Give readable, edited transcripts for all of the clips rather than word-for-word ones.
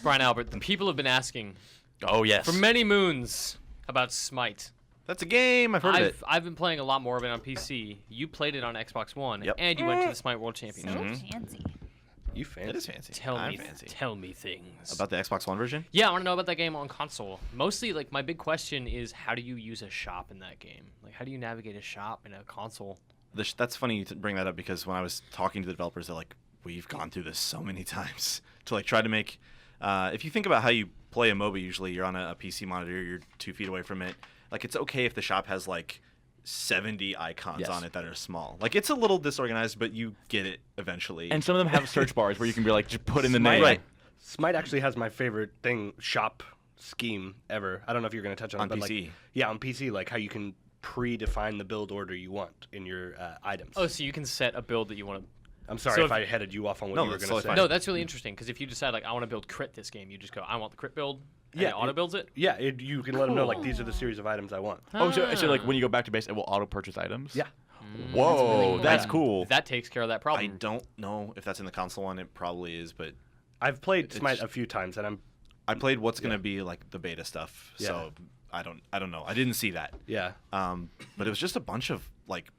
Brian Albert, the people have been asking Oh, yes. for many moons about SMITE. That's a game. I've heard of it. I've been playing a lot more of it on PC. You played it on Xbox One, and you went to the SMITE World Championship. So fancy. You fancy. It is fancy. Tell me things. About the Xbox One version? Yeah, I want to know about that game on console. Mostly, like, my big question is, how do you use a shop in that game? Like, how do you navigate a shop in a console? That's funny to bring that up because when I was talking to the developers, they're like, we've gone through this so many times to like try to make. If you think about how you play a MOBA, usually you're on a PC monitor, you're 2 feet away from it. Like it's okay if the shop has like 70 icons on it that are small. Like it's a little disorganized, but you get it eventually. And some of them have search bars where you can be like, just put in the name. Right. SMITE actually has my favorite shop scheme ever. I don't know if you're going to touch on it, but PC. Like, on PC, like how you can predefine the build order you want in your items. Oh, so you can set a build that you want to. I'm sorry so if I headed you off on what you were going to say. No, that's really interesting because if you decide like I want to build crit this game, you just go I want the crit build. And it auto builds it. Yeah, you can let them know like these are the series of items I want. Oh, so like when you go back to base, it will auto purchase items. Yeah. Whoa, that's cool. That takes care of that problem. I don't know if that's in the console one. It probably is, but I've played SMITE a few times, and I played what's going to be like the beta stuff. Yeah. So I don't know. I didn't see that. Yeah. But it was just a bunch of like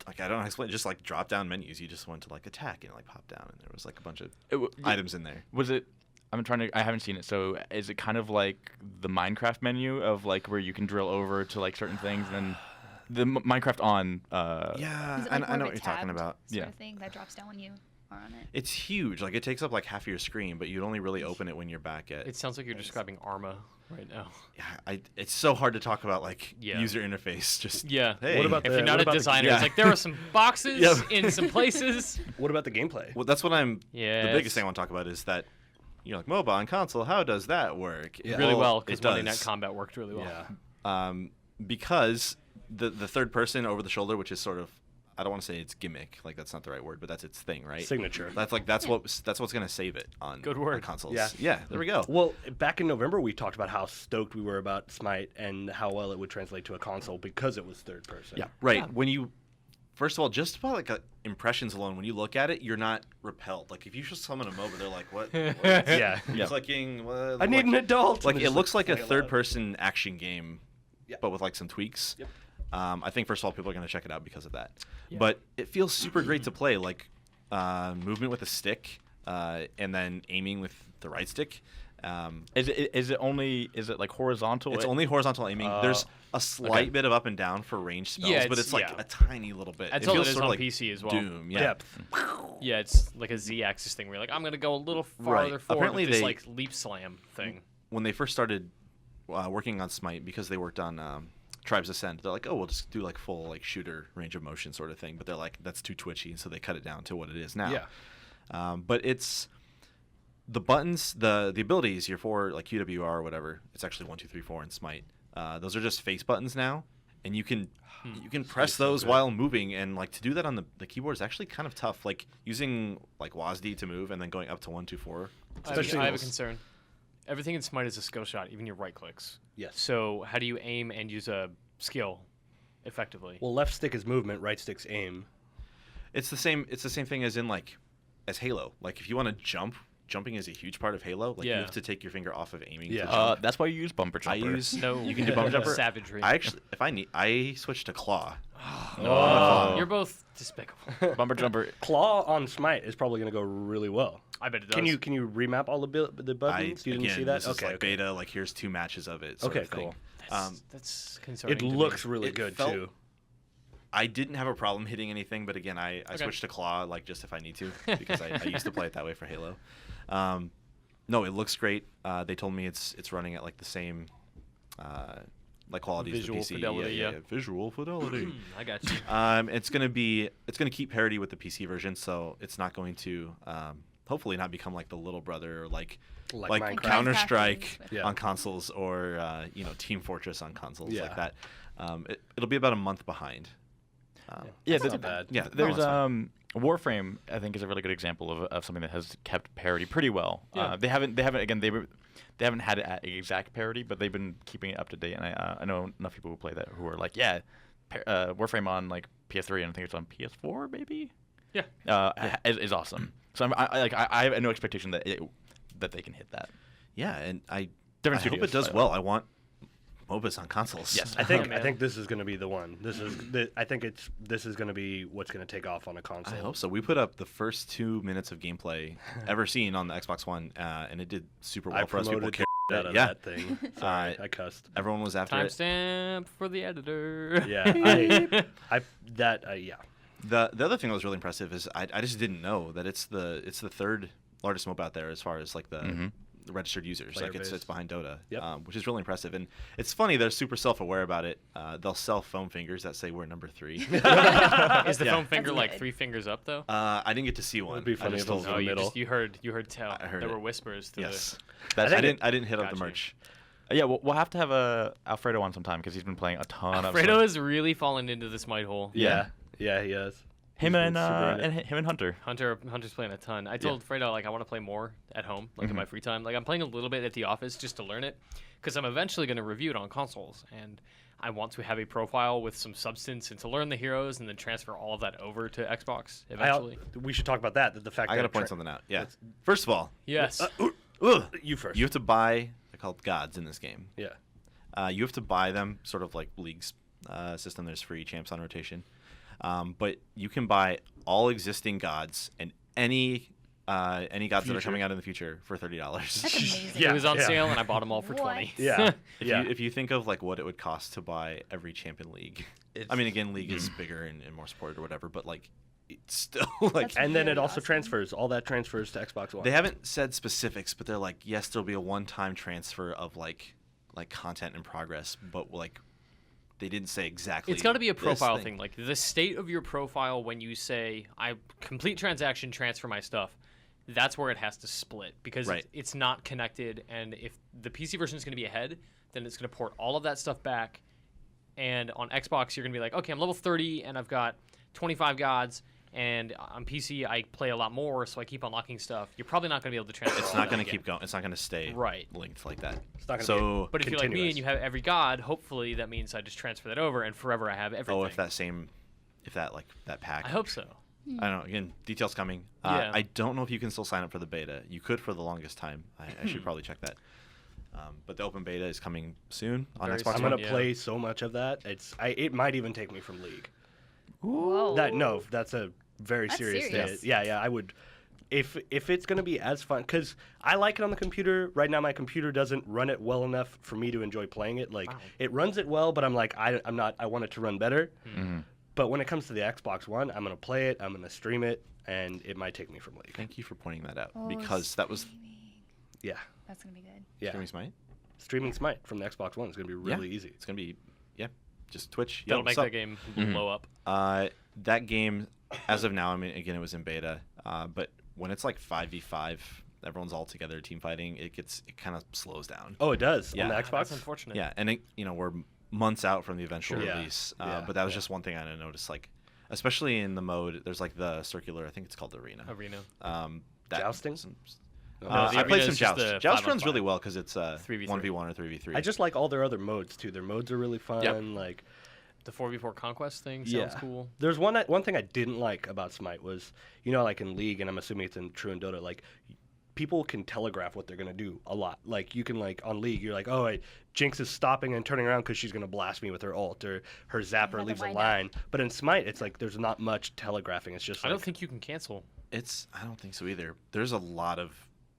I don't know how to explain it, just like drop down menus. You just went to like attack and it like popped down and there was like a bunch of items in there. Was it I haven't seen it, so is it kind of like the Minecraft menu of like where you can drill over to like certain things and then the Minecraft on Yeah, I know what you're talking about. Sort of thing that drops down when you are on it. It's huge. Like it takes up like half of your screen, but you'd only really open it when you're back at. It sounds like you're describing Arma right now. Yeah, it's so hard to talk about like user interface. Just hey. What about if you're not a designer, it's like there are some boxes in some places. What about the gameplay? Well, that's what the biggest thing I want to talk about is that you're like MOBA on console. How does that work? Yeah. Really well, because Monday Night Combat worked really well. Yeah. Because the third person over the shoulder, which is sort of, I don't want to say it's gimmick, like that's not the right word, but that's its thing, right? Signature. That's what's gonna save it on consoles. Yeah, there we go. Well, back in November we talked about how stoked we were about SMITE and how well it would translate to a console because it was third person. Yeah, right. Yeah. When you first of all, just about like impressions alone, when you look at it, you're not repelled. Like if you show someone a MOBA, they're like, "What?" Yeah. Clicking. I need an adult. Like it looks like a third-person action game, but with like some tweaks. Yep. I think first of all, people are going to check it out because of that. Yeah. But it feels super great to play. Like movement with a stick, and then aiming with the right stick. Is it like horizontal? It's only horizontal aiming. There's a slight bit of up and down for ranged spells, but it's like a tiny little bit. That's it all feels it is sort on of like PC as well. Doom, Depth. Yeah, it's like a Z-axis thing where you're like, I'm going to go a little farther forward Apparently with this like leap slam thing. When they first started working on SMITE, because they worked on Tribes Ascend, they're like, oh, we'll just do like full like shooter range of motion sort of thing. But they're like, that's too twitchy, and so they cut it down to what it is now. Yeah. But it's the buttons, the abilities, your 4 like QWR or whatever. It's actually 1, 2, 3, 4 in SMITE. Those are just face buttons now, and you can press those while moving, and like to do that on the keyboard is actually kind of tough. Like using like WASD to move and then going up to 1, 2, 4. I have a concern. Everything in SMITE is a skill shot, even your right clicks. Yes. So how do you aim and use a skill effectively? Well, left stick is movement, right stick's aim. It's the same thing as in like as Halo. Like if you want to jump, jumping is a huge part of Halo. Like you have to take your finger off of aiming. Yeah. To jump. That's why you use bumper jumper. You can do bumper jumper. Savagery. I switched to claw. You're both despicable. Bumper jumper. Claw on SMITE is probably going to go really well. I bet it does. Can you remap all the buttons? You didn't see that? This is like beta. Like here's 2 matches of it. Okay, cool. That's concerning. It looks really good too. I didn't have a problem hitting anything, but again, I switched to claw like just if I need to because I used to play it that way for Halo. No, it looks great. They told me it's running at like the same like quality as the PC. Fidelity, yeah. Visual fidelity. I got you. It's gonna keep parity with the PC version, so it's not going to hopefully not become like the little brother or like Counter-Strike on consoles or Team Fortress on consoles like that. It'll be about a month behind. That's not bad. Yeah, there's Warframe. I think is a really good example of something that has kept parity pretty well. Yeah. They haven't had it at exact parity, but they've been keeping it up to date. And I know enough people who play that who are like, Warframe on like PS3 and I think it's on PS4 maybe. Yeah. Is awesome. So I have no expectation that that they can hit that. Yeah, and I Different hope studios, it does by the well. way. I want MOBAs on consoles. Yes. I think man. I think this is going to be the one. This is going to be what's going to take off on a console. I hope so. We put up the first 2 minutes of gameplay ever seen on the Xbox One, and it did super well I for us. People promoted cared the about out it. of Yeah, that thing. Sorry, I cussed. everyone was after it. Timestamp for the editor. Yeah, yeah. The other thing that was really impressive is I just didn't know that it's the third largest MOBA out there as far as like the registered users. Player Like it's base. behind Dota, Yep. which is really impressive. And it's funny, they're super self-aware about it. They'll sell foam fingers that say we're number 3. Is the Yeah. foam finger That's like good. 3 fingers up though? I didn't get to see one. It'd be funny I just if it was told in the them. middle. you heard tell. I heard there it. were whispers to Yes. That's I didn't hit up Got the you. merch. Yeah, we'll have to have Alfredo on sometime because he's been playing a ton Alfredo of is really falling into the Smite hole. Yeah, he is. him He's and been super in it. him and Hunter. Hunter's playing a ton. I told Fredo like I want to play more at home, like in my free time. Like I'm playing a little bit at the office just to learn it, because I'm eventually going to review it on consoles, and I want to have a profile with some substance and to learn the heroes and then transfer all of that over to Xbox eventually. We should talk about that. The fact I that gotta point something out. Yeah. First of all, Yes. You first. you have to buy. They're called gods in this game. Yeah. You have to buy them, sort of like League's system. There's free champs on rotation, but you can buy all existing gods and any gods that are coming out in the future for $30. That's amazing. Yeah. It was on sale and I bought them all for What? 20. Yeah. If you think of like what it would cost to buy every champ in League, I mean, again, League is bigger and more supported or whatever, but like it's still like That's And then it really also awesome. transfers. All that transfers to Xbox One. they haven't said specifics, but they're like, yes, there'll be a one-time transfer of like content in progress, but like they didn't say exactly. It's got to be a this profile thing. Like the state of your profile when you say I complete transaction, transfer my stuff. That's where it has to split because Right. it's not connected. And if the PC version is going to be ahead, then it's going to port all of that stuff back. And on Xbox, you're going to be like, okay, I'm level 30 and I've got 25 gods. And on PC, I play a lot more, so I keep unlocking stuff. You're probably not going to be able to transfer. It's all not that going to again. keep going. It's not going to stay Right. linked like that. It's not gonna So, But if you're like me continuous. and you have every god, hopefully that means I just transfer that over and forever I have everything. if that pack. I hope so. I don't know. Again, details coming. Yeah. I don't know if you can still sign up for the beta. You could for the longest time. I should probably check that. But the open beta is coming soon on Very Xbox I'm soon. One. gonna Yeah. play so much of that. It might even take me from League. Whoa. That's a very That's serious serious. thing. Yeah, I would. If it's gonna be as fun, because I like it on the computer. Right now, my computer doesn't run it well enough for me to enjoy playing it. Like Wow. it runs it well, but I'm like I'm not. I want it to run better. Mm-hmm. But when it comes to the Xbox One, I'm gonna play it. I'm gonna stream it, and it might take me from League. Thank you for pointing that out Oh, because that was streaming. Yeah, That's gonna be good. yeah. Streaming Smite. Streaming Smite from the Xbox One is gonna be really easy. It's gonna be just Twitch. That'll Yo, make what's that up? game Mhm. blow up. That game, as of now, I mean, again, it was in beta, but when it's like 5v5, everyone's all together team fighting. It kind of slows down. Oh, it does Yeah. on the That's Xbox. unfortunate. Yeah, and we're months out from the eventual Sure. Yeah. release, Yeah. but that was just one thing I noticed. Like, especially in the mode, there's like the circular. I think it's called Arena. Arena. Jousting? No, the I Arena played is some just Joust. the Joust 5-on-5. runs really well because it's 3v3. 1v1 or 3v3. I just like all their other modes too. Their modes are really fun. Yep. Like The 4v4 conquest thing Yeah. sounds cool. there's one thing I didn't like about Smite was, like in League, and I'm assuming it's true in Dota, like people can telegraph what they're gonna do a lot. Like you can on League, you're like, oh, Jinx is stopping and turning around because she's gonna blast me with her ult, or her zapper to leaves a wind line. But in Smite, it's like there's not much telegraphing. It's just I like, don't think you can cancel. I don't think so either. There's a lot of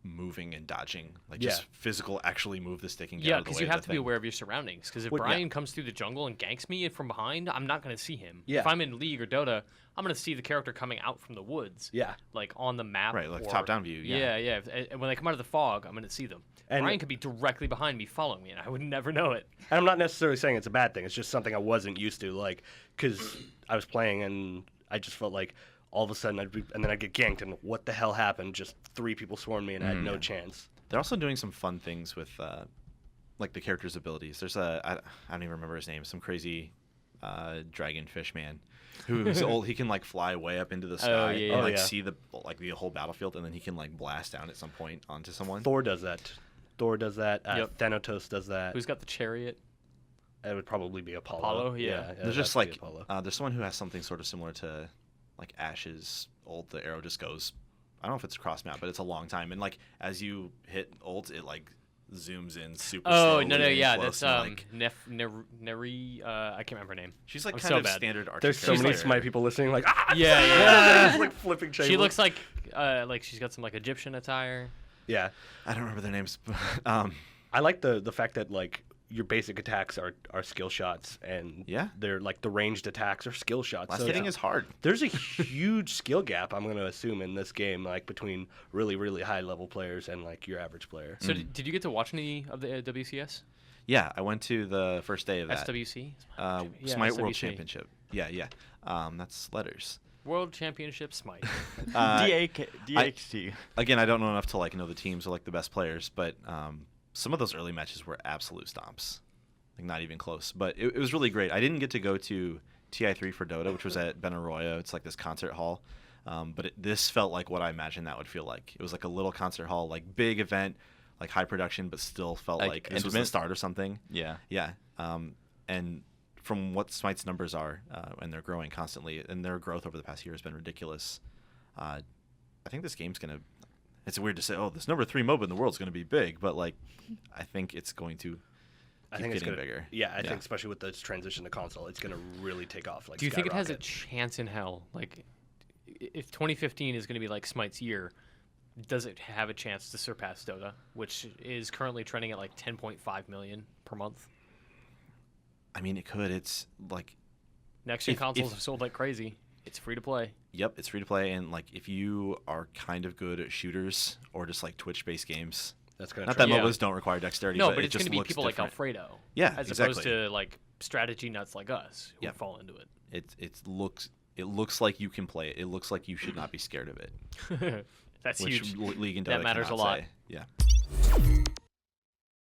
moving and dodging, like just Yeah. physical, actually move the stick and get Yeah, out of the because way you of have the to be thing. aware of your surroundings. Because if Well, yeah. Brian comes through the jungle and ganks me from behind, I'm not going to see him. Yeah. If I'm in League or Dota, I'm going to see the character coming out from the woods. yeah. Like on the map. Right, like or- top-down view, yeah. Yeah. And when they come out of the fog, I'm going to see them. And- Brian could be directly behind me following me, and I would never know it. And I'm not necessarily saying it's a bad thing. It's just something I wasn't used to, like, because I was playing and I just felt like all of a sudden and then I'd get ganked, and what the hell happened? Just 3 people swarmed me and I had no chance. They're also doing some fun things with like the character's abilities. There's I don't even remember his name. Some crazy dragonfish man who's old. He can like fly way up into the sky yeah, and yeah. like yeah. see the whole battlefield, and then he can like blast down at some point onto someone. Thor does that. Yep. Thanatos does that. Who's got the chariot? It would probably be Apollo. Apollo, yeah. it There's would just have to be like Apollo. there's someone who has something sort of similar to like Ash's ult. The arrow just goes I don't know if it's cross map, but it's a long time. And like as you hit ult, it like zooms in super Oh slowly. no, and yeah, close that's and, like, Neri. I can't remember her name. she's like I'm kind so of bad. standard archer. There's so character. many Smite people listening, like Yeah. just, like flipping She tables. looks like she's got some like Egyptian attire. Yeah, I don't remember their names. But, I like the fact that like your basic attacks are skill shots, and Yeah. they're like the ranged attacks are skill shots. last So hitting is hard. there's a huge skill gap, I'm going to assume, in this game, like between really, really high level players and like your average player. So did you get to watch any of the WCS? Yeah, I went to the first day of that. SWC? Uh, Yeah, Smite World SWC. Championship. Yeah. That's letters. World Championship Smite. DXT. Again, I don't know enough to like know the teams or like the best players, but some of those early matches were absolute stomps, like not even close. But it was really great. I didn't get to go to TI3 for Dota, which was at Ben Arroyo. It's like this concert hall, but this felt like what I imagined that would feel like. It was like a little concert hall, like big event, like high production, but still felt like this was the intimate? start of something. Yeah. Yeah. And from what Smite's numbers are, and they're growing constantly, and their growth over the past year has been ridiculous. I think this game's gonna. It's weird to say, oh, this number 3 MOBA in the world is gonna be big, but like, I think it's going to. I think it's getting gonna, bigger. Yeah, I think especially with this transition to console, it's going to really take off. Like, Do you think it has a skyrocket. chance in hell? Like, if 2015 is going to be like Smite's year, does it have a chance to surpass Dota, which is currently trending at like 10.5 million per month? I mean, it could. It's like, Next gen If- consoles if- have sold like crazy. It's free to play. yep, it's free to play, and like if you are kind of good at shooters or just like Twitch-based games, That's going not to that Yeah. MOBAs don't require dexterity, No, but but it it's just going to be looks people different. like Alfredo. Yeah, as exactly. opposed to like strategy nuts like us who Yep. fall into It looks like you can play it. It looks like you should not be scared of it, it. That's which huge. League and Dota That matters cannot a lot. say. Yeah.